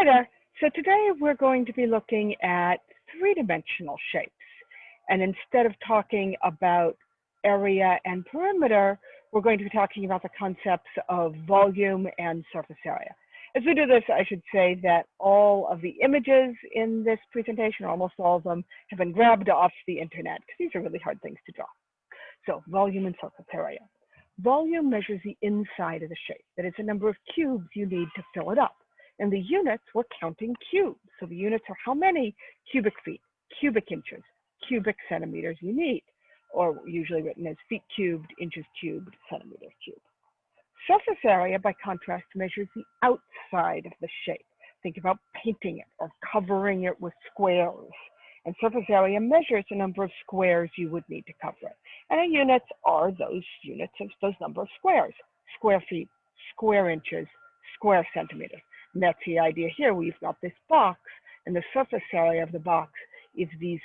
Hi there. So today we're going to be looking at three-dimensional shapes. And instead of talking about area and perimeter, we're going to be talking about the concepts of volume and surface area. As we do this, I should say that all of the images in this presentation, almost all of them, have been grabbed off the internet because these are really hard things to draw. So volume and surface area. Volume measures the inside of the shape. That is the number of cubes you need to fill it up. And the units, we're counting cubes. So the units are how many cubic feet, cubic inches, cubic centimeters you need, or usually written as feet cubed, inches cubed, centimeters cubed. Surface area, by contrast, measures the outside of the shape. Think about painting it or covering it with squares. And surface area measures the number of squares you would need to cover it. And our units are those units of those number of squares: square feet, square inches, square centimeters. And that's the idea here. We've got this box, and the surface area of the box is these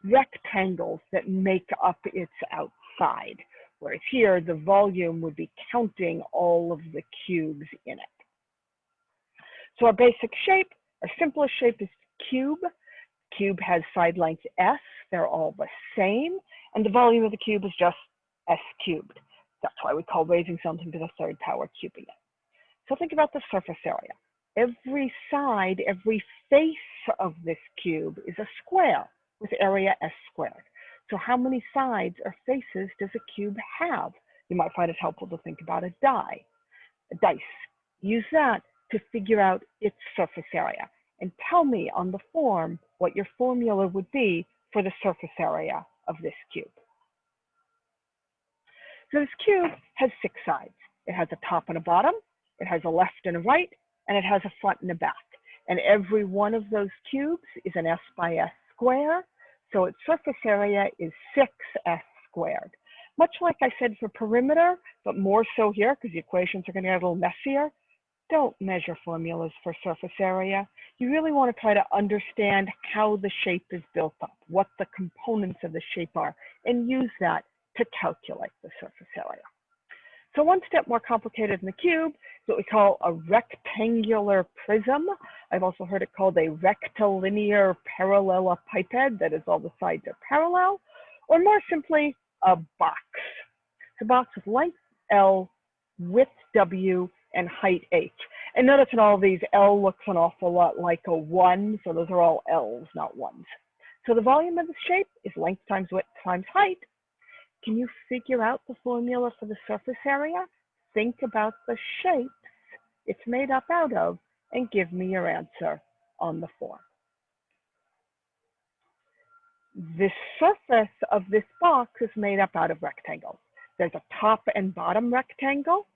rectangles that make up its outside. Whereas here, the volume would be counting all of the cubes in it. So our basic shape, our simplest shape is cube. Cube has side length s. They're all the same. And the volume of the cube is just s cubed. That's why we call raising something to the third power cubing it. So think about the surface area. Every side, every face of this cube is a square with area s squared. So how many sides or faces does a cube have? You might find it helpful to think about a dice. Use that to figure out its surface area. And tell me on the form what your formula would be for the surface area of this cube. So this cube has 6 sides. It has a top and a bottom. It has a left and a right, and it has a front and a back. And every one of those cubes is an s by s square. So its surface area is 6s squared. Much like I said for perimeter, but more so here because the equations are going to get a little messier. Don't measure formulas for surface area. You really want to try to understand how the shape is built up, what the components of the shape are, and use that to calculate the surface area. So one step more complicated in the cube is what we call a rectangular prism. I've also heard it called a rectilinear parallelepiped, that is all the sides are parallel, or more simply, a box. It's a box with length L, width W, and height H. And notice in all of these, L looks an awful lot like a 1, so those are all L's, not 1s. So the volume of the shape is length times width times height. Can you figure out the formula for the surface area? Think about the shapes it's made up out of and give me your answer on the form. The surface of this box is made up out of rectangles. There's a top and bottom rectangle.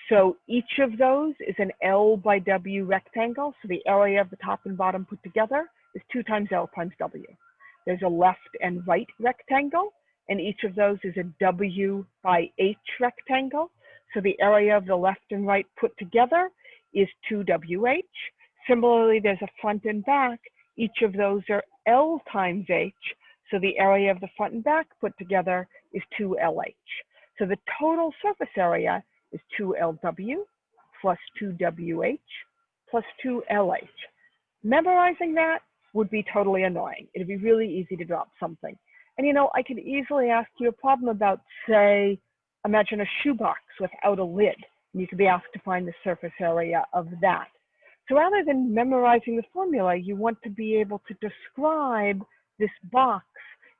So each of those is an L by W rectangle. So the area of the top and bottom put together is 2 times L times W. There's a left and right rectangle, and each of those is a W by H rectangle. So the area of the left and right put together is 2WH. Similarly, there's a front and back. Each of those are L times H. So the area of the front and back put together is 2LH. So the total surface area is 2LW plus 2WH plus 2LH. Memorizing that would be totally annoying. It'd be really easy to drop something. And you know, I could easily ask you a problem about, say, imagine a shoebox without a lid, and you could be asked to find the surface area of that. So rather than memorizing the formula, you want to be able to describe this box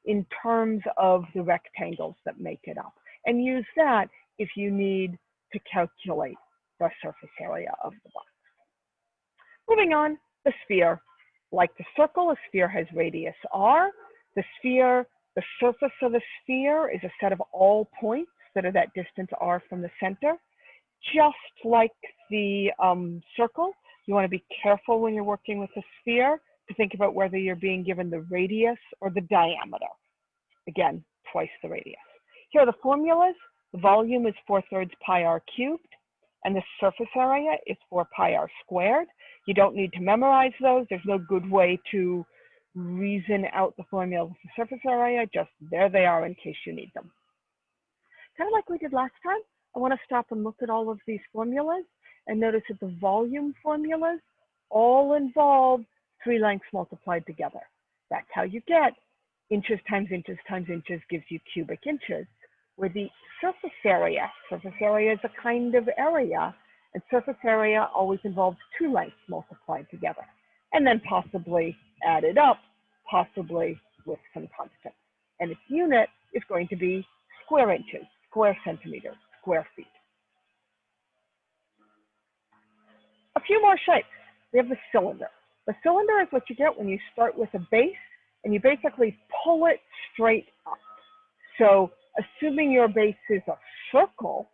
in terms of the rectangles that make it up, and use that if you need to calculate the surface area of the box. Moving on, the sphere. Like the circle, a sphere has radius r. The sphere, the surface of a sphere is a set of all points that are that distance r from the center. Just like the circle, you want to be careful when you're working with a sphere to think about whether you're being given the radius or the diameter. Again, twice the radius. Here are the formulas. The volume is 4/3 pi r cubed, and the surface area is 4 pi r squared. You don't need to memorize those. There's no good way to reason out the formula for the surface area. Just there they are in case you need them. Kind of like we did last time, I want to stop and look at all of these formulas and notice that the volume formulas all involve 3 lengths multiplied together. That's how you get inches times inches times inches gives you cubic inches, where the surface area is a kind of area, and surface area always involves 2 lengths multiplied together, and then possibly added up, possibly with some constant. And its unit is going to be square inches, square centimeters, square feet. A few more shapes. We have the cylinder. The cylinder is what you get when you start with a base and you basically pull it straight up. So assuming your base is a circle,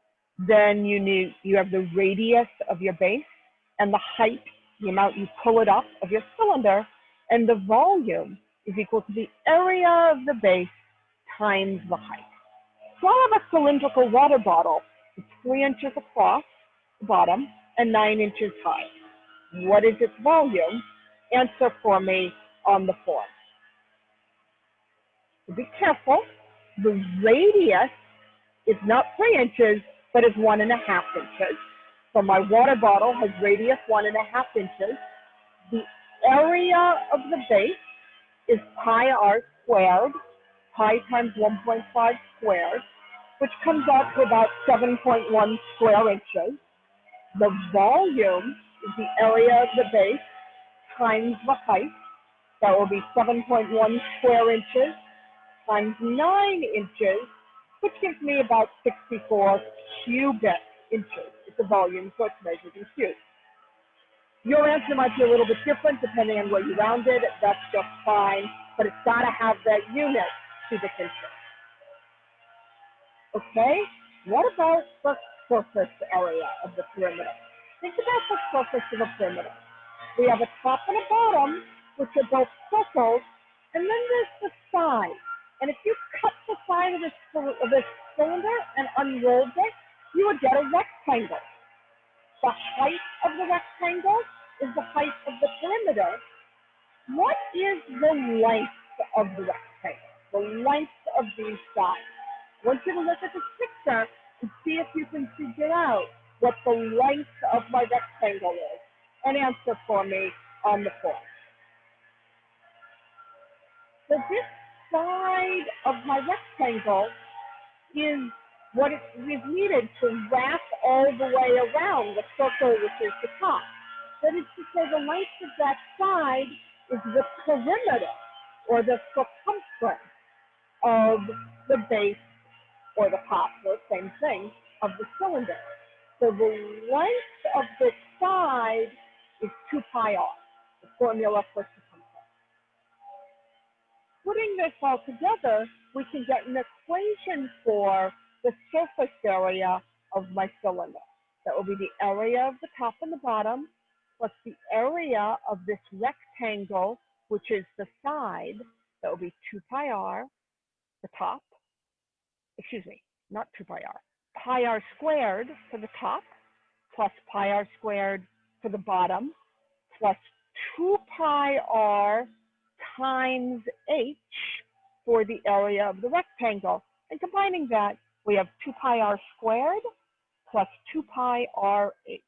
then you have the radius of your base and the height, the amount you pull it up of your cylinder, and the volume is equal to the area of the base times the height. So I have a cylindrical water bottle. It's 3 inches across the bottom and 9 inches high. What is its volume? Answer for me on the form. Be careful. The radius is not 3 inches, but is 1.5 inches. So my water bottle has radius 1.5 inches. The area of the base is pi r squared, pi times 1.5 squared, which comes out to about 7.1 square inches. The volume is the area of the base times the height. That will be 7.1 square inches times 9 inches, which gives me about 64 cubic inches. It's a volume, so it's measured in cubes. Your answer might be a little bit different depending on where you round it. That's just fine, but it's got to have that unit, cubic inches. Okay, what about the surface area of the perimeter? Think about the surface of a perimeter. We have a top and a bottom, which are both circles, and then there's the side. And if you cut the side of this cylinder and unrolled it, you would get a rectangle. The height of the rectangle is the height of the perimeter. What is the length of the rectangle? The length of these sides. I want you to look at this picture and see if you can figure out what the length of my rectangle is, and answer for me on the form. So this side of my rectangle is what we've needed to wrap all the way around the circle, which is the top. That is to say, the length of that side is the perimeter, or the circumference of the base, or the top, or same thing, of the cylinder. So the length of the side is 2 pi r, the formula for circumference. Putting this all together, we can get an equation for the surface area of my cylinder. That will be the area of the top and the bottom, plus the area of this rectangle, which is the side. That will be 2 pi r, the top, excuse me, not 2 pi r, pi r squared for the top, plus pi r squared for the bottom, plus 2 pi r times h for the area of the rectangle. And combining that, we have 2 pi r squared plus 2 pi r h.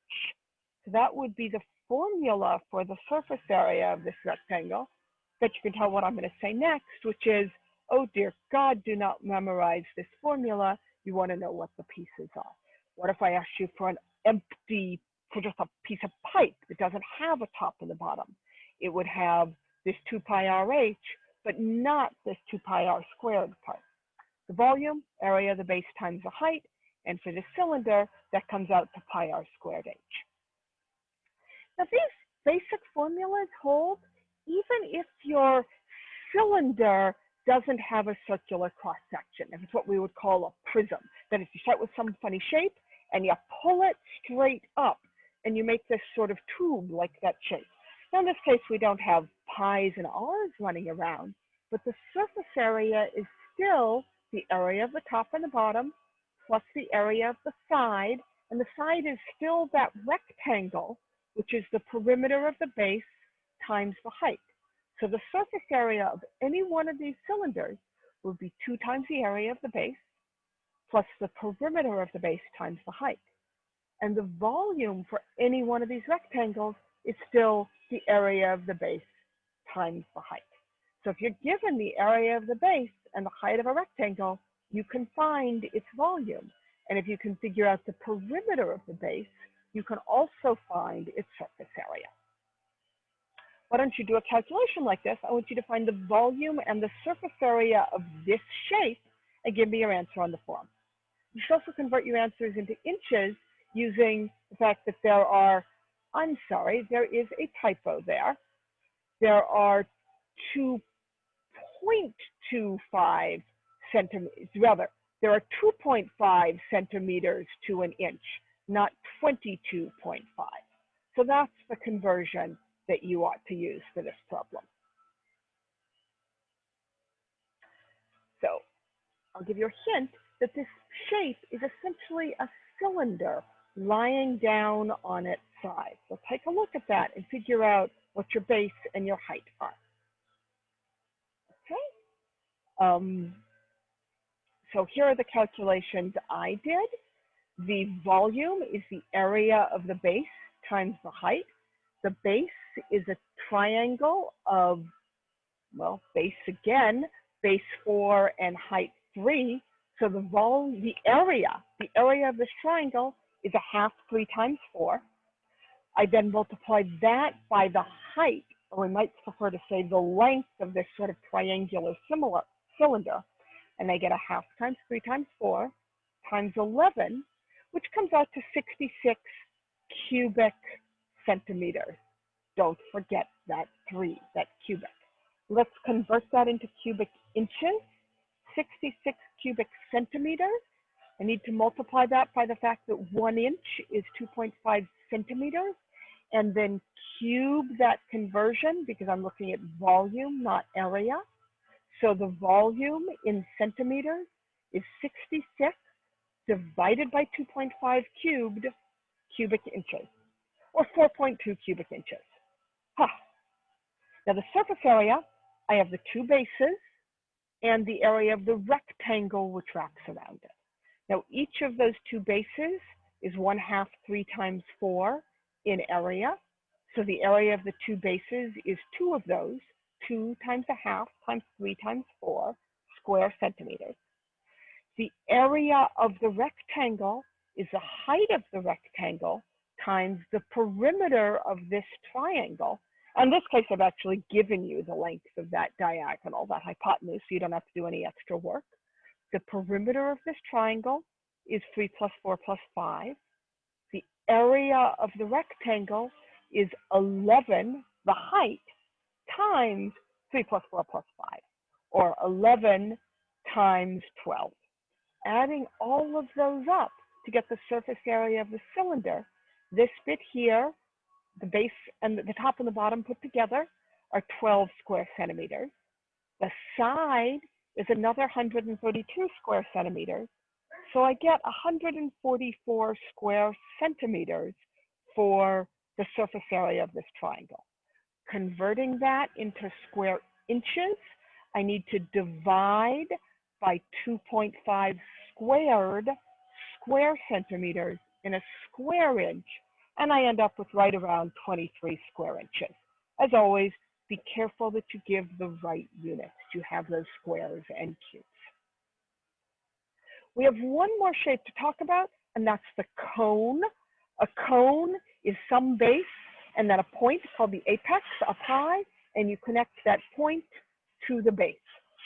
So that would be the formula for the surface area of this rectangle. But you can tell what I'm going to say next, which is, oh dear God, do not memorize this formula. You want to know what the pieces are. What if I ask you for just a piece of pipe that doesn't have a top and the bottom? It would have this 2 pi r h, but not this 2 pi r squared part. The volume, area of the base times the height, and for the cylinder, that comes out to pi r squared h. Now these basic formulas hold even if your cylinder doesn't have a circular cross-section. If it's what we would call a prism. That is, you start with some funny shape and you pull it straight up and you make this sort of tube like that shape. Now in this case, we don't have pi's and r's running around, but the surface area is still the area of the top and the bottom plus the area of the side, and the side is still that rectangle, which is the perimeter of the base times the height. So the surface area of any one of these cylinders would be 2 times the area of the base plus the perimeter of the base times the height. And the volume for any one of these rectangles is still the area of the base times the height. So if you're given the area of the base and the height of a rectangle, you can find its volume. And if you can figure out the perimeter of the base, you can also find its surface area. Why don't you do a calculation like this? I want you to find the volume and the surface area of this shape and give me your answer on the form. You should also convert your answers into inches using the fact that there is a typo there. There are 2.25 centimeters, rather, there are 2.5 centimeters to an inch, not 22.5. So that's the conversion that you ought to use for this problem. So I'll give you a hint that this shape is essentially a cylinder lying down on its side. So take a look at that and figure out what your base and your height are. Okay. So here are the calculations I did. The volume is the area of the base times the height. The base is a triangle of, well, base again, base 4 and height 3. So the area of this triangle is a half 3 times 4. I then multiply that by the height, or we might prefer to say the length of this sort of triangular cylinder, and I get a half times 3 times 4 times 11, which comes out to 66 cubic centimeters. Don't forget that 3, that cubic. Let's convert that into cubic inches. 66 cubic centimeters. I need to multiply that by the fact that 1 inch is 2.5 centimeters, and then cube that conversion because I'm looking at volume, not area. So the volume in centimeters is 66 divided by 2.5 cubed cubic inches, or 4.2 cubic inches. Huh. Now the surface area, I have the 2 bases and the area of the rectangle which wraps around it. Now each of those 2 bases is 1/2 3 times 4 in area. So the area of the 2 bases is 2 of those, 2 times 1/2 times 3 times 4 square centimeters. The area of the rectangle is the height of the rectangle times the perimeter of this triangle. In this case, I've actually given you the length of that diagonal, that hypotenuse, so you don't have to do any extra work. The perimeter of this triangle is 3 plus 4 plus 5. The area of the rectangle is 11, the height, times 3 plus 4 plus 5, or 11 times 12. Adding all of those up to get the surface area of the cylinder, this bit here, the base and the top and the bottom put together are 12 square centimeters. The side is another 132 square centimeters. So I get 144 square centimeters for the surface area of this triangle. Converting that into square inches, I need to divide by 2.5 squared square centimeters in a square inch, and I end up with right around 23 square inches. As always, be careful that you give the right units. You have those squares and cubes. We have one more shape to talk about, and that's the cone. A cone is some base and then a point called the apex up high, and you connect that point to the base.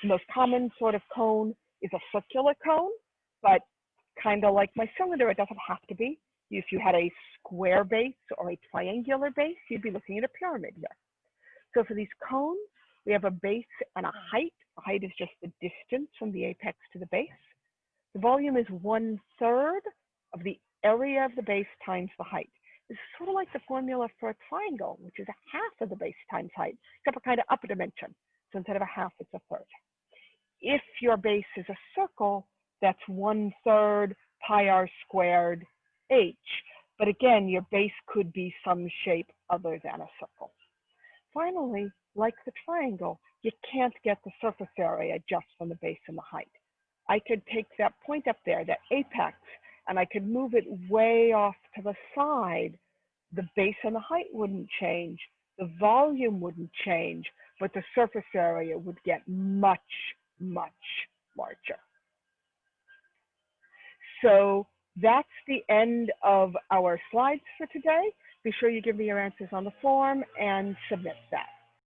The most common sort of cone is a circular cone, but kind of like my cylinder, it doesn't have to be. If you had a square base or a triangular base, you'd be looking at a pyramid here. So for these cones, we have a base and a height. The height is just the distance from the apex to the base. The volume is 1/3 of the area of the base times the height. This is sort of like the formula for a triangle, which is 1/2 of the base times height, except for kind of up a dimension. So instead of 1/2, it's 1/3. If your base is a circle, that's 1/3 pi r squared h. But again, your base could be some shape other than a circle. Finally, like the triangle, you can't get the surface area just from the base and the height. I could take that point up there, that apex, and I could move it way off to the side. The base and the height wouldn't change, The volume wouldn't change, but the surface area would get much, much larger. So that's the end of our slides for today. Be sure you give me your answers on the form and submit that.